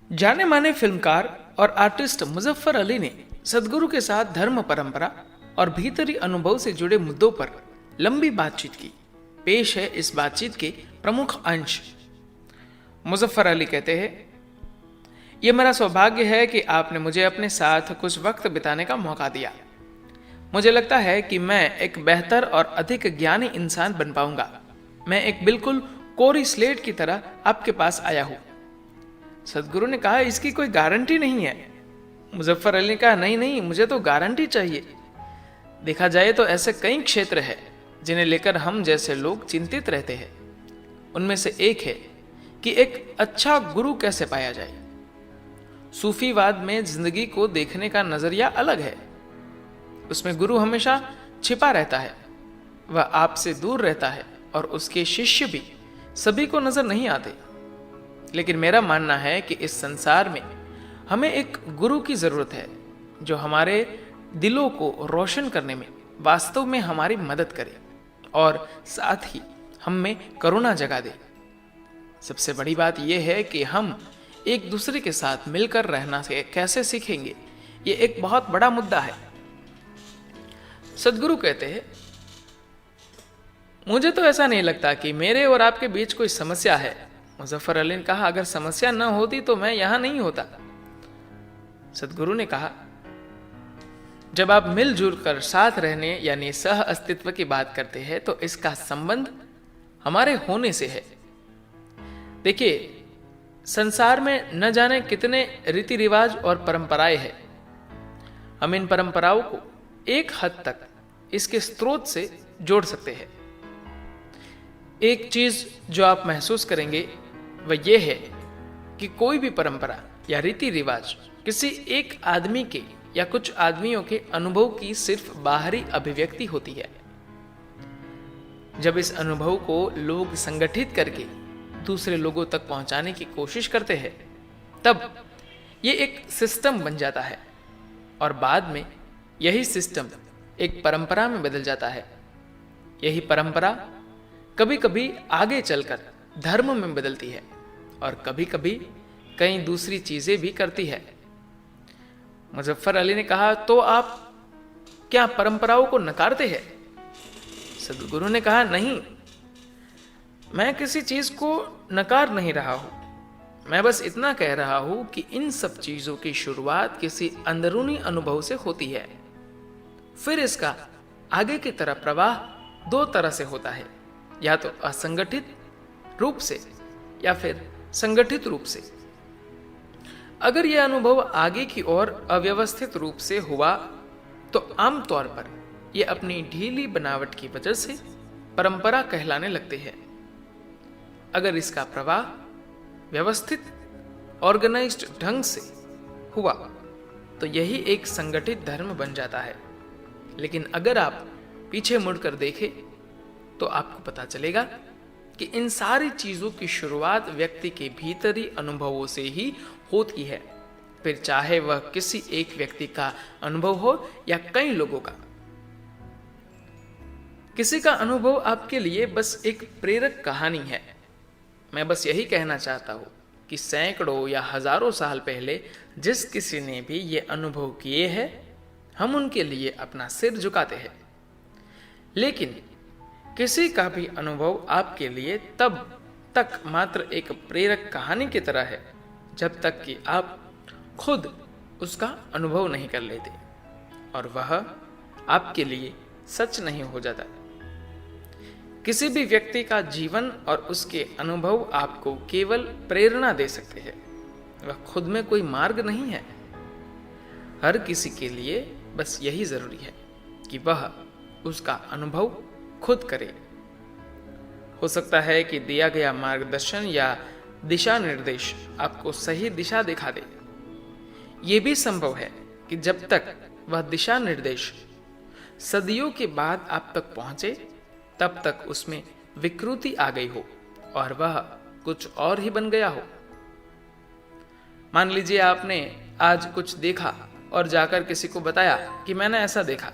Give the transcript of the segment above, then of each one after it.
जाने माने फिल्मकार और आर्टिस्ट मुजफ्फर अली ने सदगुरु के साथ धर्म परंपरा और भीतरी अनुभव से जुड़े मुद्दों पर लंबी बातचीत की। पेश है इस बातचीत के प्रमुख अंश। मुजफ्फर अली कहते हैं, यह मेरा सौभाग्य है कि आपने मुझे अपने साथ कुछ वक्त बिताने का मौका दिया। मुझे लगता है कि मैं एक बेहतर और अधिक ज्ञानी इंसान बन पाऊंगा। मैं एक बिल्कुल कोरी स्लेट की तरह आपके पास आया हूं। सदगुरु ने कहा, इसकी कोई गारंटी नहीं है। मुजफ्फर अली ने कहा, नहीं नहीं, मुझे तो गारंटी चाहिए। देखा जाए तो ऐसे कई क्षेत्र हैं जिन्हें लेकर हम जैसे लोग चिंतित रहते हैं। उनमें से एक है कि एक अच्छा गुरु कैसे पाया जाए। सूफीवाद में जिंदगी को देखने का नजरिया अलग है। उसमें गुरु हमेशा छिपा रहता है, वह आपसे दूर रहता है और उसके शिष्य भी सभी को नजर नहीं आते। लेकिन मेरा मानना है कि इस संसार में हमें एक गुरु की जरूरत है जो हमारे दिलों को रोशन करने में वास्तव में हमारी मदद करे और साथ ही हम में करुणा जगा दे। सबसे बड़ी बात यह है कि हम एक दूसरे के साथ मिलकर रहना से कैसे सीखेंगे, ये एक बहुत बड़ा मुद्दा है। सदगुरु कहते हैं, मुझे तो ऐसा नहीं लगता कि मेरे और आपके बीच कोई समस्या है। मुजफ्फर अली ने कहा, अगर समस्या न होती तो मैं यहां नहीं होता। सदगुरु ने कहा, जब आप मिलजुल कर साथ रहने यानी सह अस्तित्व की बात करते हैं तो इसका संबंध हमारे होने से है। देखिए, संसार में न जाने कितने रीति रिवाज और परंपराएं हैं। हम इन परंपराओं को एक हद तक इसके स्रोत से जोड़ सकते हैं। एक चीज जो आप महसूस करेंगे वह यह है कि कोई भी परंपरा या रीति रिवाज किसी एक आदमी के या कुछ आदमियों के अनुभव की सिर्फ बाहरी अभिव्यक्ति होती है। जब इस अनुभव को लोग संगठित करके दूसरे लोगों तक पहुंचाने की कोशिश करते हैं, तब ये एक सिस्टम बन जाता है और बाद में यही सिस्टम एक परंपरा में बदल जाता है। यही परंपरा कभी कभी आगे चलकर धर्म में बदलती है और कभी कभी कई दूसरी चीजें भी करती है। मुजफ्फर अली ने कहा, तो आप क्या परंपराओं को नकारते हैं? सदगुरु ने कहा, नहीं, मैं किसी चीज को नकार नहीं रहा हूं। मैं बस इतना कह रहा हूं कि इन सब चीजों की शुरुआत किसी अंदरूनी अनुभव से होती है। फिर इसका आगे की तरफ प्रवाह दो तरह से होता है, या तो असंगठित रूप से या फिर संगठित रूप से। अगर यह अनुभव आगे की ओर अव्यवस्थित रूप से हुआ तो आमतौर पर यह अपनी ढीली बनावट की वजह से परंपरा कहलाने लगते हैं। अगर इसका प्रवाह व्यवस्थित ऑर्गेनाइज्ड ढंग से हुआ तो यही एक संगठित धर्म बन जाता है। लेकिन अगर आप पीछे मुड़कर देखें तो आपको पता चलेगा कि इन सारी चीजों की शुरुआत व्यक्ति के भीतरी अनुभवों से ही होती है, फिर चाहे वह किसी एक व्यक्ति का अनुभव हो या कई लोगों का। किसी का अनुभव आपके लिए बस एक प्रेरक कहानी है। मैं बस यही कहना चाहता हूं कि सैकड़ों या हजारों साल पहले जिस किसी ने भी ये अनुभव किए हैं, हम उनके लिए अपना सिर झुकाते हैं। लेकिन किसी का भी अनुभव आपके लिए तब तक मात्र एक प्रेरक कहानी की तरह है जब तक कि आप खुद उसका अनुभव नहीं कर लेते और वह आपके लिए सच नहीं हो जाता। किसी भी व्यक्ति का जीवन और उसके अनुभव आपको केवल प्रेरणा दे सकते हैं, वह खुद में कोई मार्ग नहीं है। हर किसी के लिए बस यही जरूरी है कि वह उसका अनुभव खुद करे। हो सकता है कि दिया गया मार्गदर्शन या दिशा निर्देश आपको सही दिशा दिखा दे। यह भी संभव है कि जब तक वह दिशा निर्देश सदियों के बाद आप तक पहुंचे तब तक उसमें विकृति आ गई हो और वह कुछ और ही बन गया हो। मान लीजिए आपने आज कुछ देखा और जाकर किसी को बताया कि मैंने ऐसा देखा।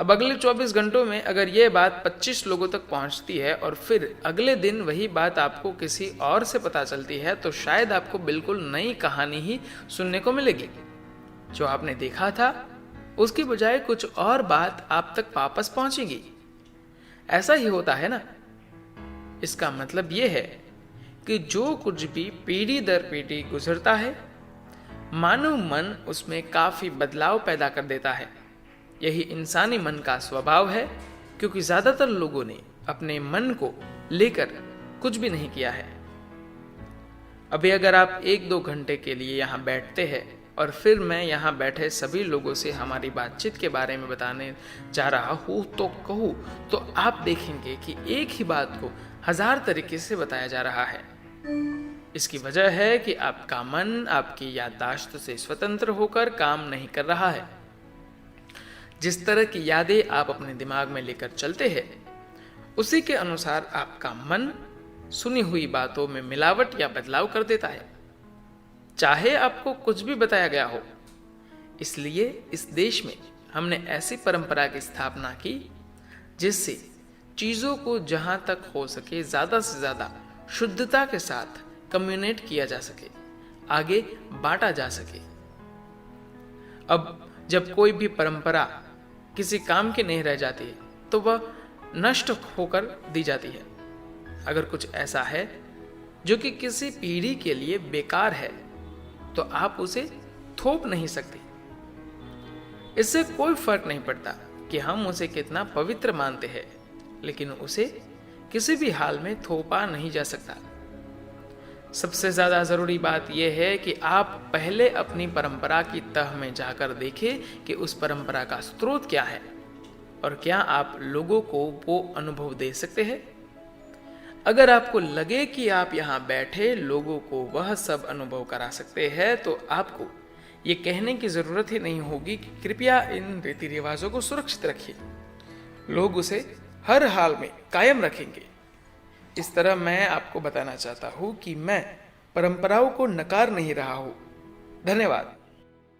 अब अगले 24 घंटों में अगर ये बात 25 लोगों तक पहुंचती है और फिर अगले दिन वही बात आपको किसी और से पता चलती है, तो शायद आपको बिल्कुल नई कहानी ही सुनने को मिलेगी। जो आपने देखा था उसकी बजाय कुछ और बात आप तक वापस पहुंचेगी। ऐसा ही होता है ना। इसका मतलब यह है कि जो कुछ भी पीढ़ी दर पीढ़ी गुजरता है, मानव मन उसमें काफी बदलाव पैदा कर देता है। यही इंसानी मन का स्वभाव है, क्योंकि ज्यादातर लोगों ने अपने मन को लेकर कुछ भी नहीं किया है। अभी अगर आप 1-2 घंटे के लिए यहाँ बैठते हैं और फिर मैं यहाँ बैठे सभी लोगों से हमारी बातचीत के बारे में बताने जा रहा हूँ तो आप देखेंगे कि एक ही बात को 1000 तरीके से बताया जा रहा है। इसकी वजह है कि आपका मन आपकी याददाश्त से स्वतंत्र होकर काम नहीं कर रहा है। जिस तरह की यादें आप अपने दिमाग में लेकर चलते हैं, उसी के अनुसार आपका मन सुनी हुई बातों में मिलावट या बदलाव कर देता है, चाहे आपको कुछ भी बताया गया हो। इसलिए इस देश में हमने ऐसी परंपरा की स्थापना की जिससे चीजों को जहां तक हो सके ज्यादा से ज्यादा शुद्धता के साथ कम्युनिकेट किया जा सके, आगे बांटा जा सके। अब जब कोई भी परंपरा किसी काम की नहीं रह जाती है तो वह नष्ट होकर दी जाती है। अगर कुछ ऐसा है जो कि किसी पीढ़ी के लिए बेकार है तो आप उसे थोप नहीं सकते। इससे कोई फर्क नहीं पड़ता कि हम उसे कितना पवित्र मानते हैं, लेकिन उसे किसी भी हाल में थोपा नहीं जा सकता। सबसे ज्यादा जरूरी बात यह है कि आप पहले अपनी परंपरा की तह में जाकर देखें कि उस परंपरा का स्रोत क्या है और क्या आप लोगों को वो अनुभव दे सकते हैं। अगर आपको लगे कि आप यहाँ बैठे लोगों को वह सब अनुभव करा सकते हैं, तो आपको ये कहने की जरूरत ही नहीं होगी कि कृपया इन रीति रिवाजों को सुरक्षित रखिए। लोग उसे हर हाल में कायम रखेंगे। इस तरह मैं आपको बताना चाहता हूं कि मैं परंपराओं को नकार नहीं रहा हूं। धन्यवाद।